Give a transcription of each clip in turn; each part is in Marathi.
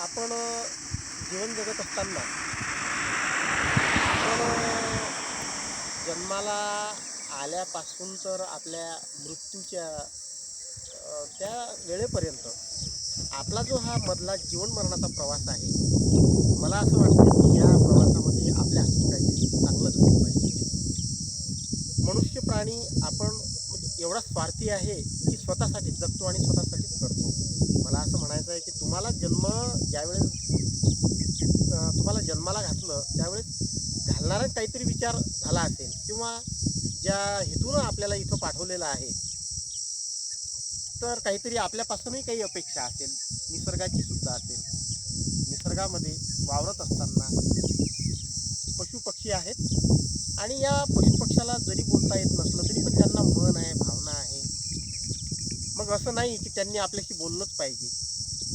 आपण जीवन जगत असताना आपण जन्माला आल्यापासून तर आपल्या मृत्यूच्या त्या वेळेपर्यंत आपला जो हा मधला जीवन मरणाचा प्रवास आहे, मला असं वाटतं की या प्रवासामध्ये आपल्या हातून काहीतरी चांगलं घडलं पाहिजे. मनुष्य प्राणी आपण म्हणजे एवढा स्वार्थी आहे की स्वतःसाठीच जगतो आणि स्वतःसाठीच करतो. मला असं म्हणायचं आहे की तुम्हाला जन्म ज्यावेळेस तुम्हाला जन्माला घातलं त्यावेळेस घालणारा काहीतरी विचार झाला असेल किंवा ज्या हेतूनं आपल्याला इथं पाठवलेलं आहे, तर काहीतरी आपल्यापासूनही काही अपेक्षा असेल, निसर्गाची सुद्धा असेल. निसर्गामध्ये वावरत असताना पशुपक्षी आहेत आणि या पशुपक्ष्याला जरी बोलता येत नसलं तरी पण त्यांना मन आहे, भावना आहे. मग असं नाही की त्यांनी आपल्याशी बोललंच पाहिजे.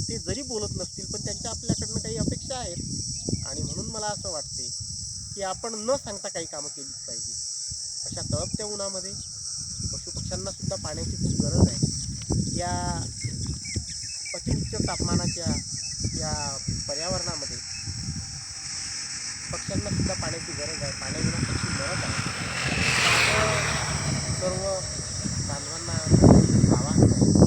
ते जरी बोलत नसतील पण त्यांच्या आपल्याकडनं काही अपेक्षा आहेत आणि म्हणून मला असं वाटते की आपण न सांगता काही कामं केलीच पाहिजे. अशा तळपत्या उन्हामध्ये पशुपक्ष्यांना सुद्धा पाण्याची खूप गरज आहे. या अतिउच्च तापमानाच्या या पर्यावरणामध्ये पक्ष्यांना सुद्धा पाण्याची गरज आहे. पाण्याविना पक्षी मरत आहेत. माझं सर्व बांधवांना आवाहन आहे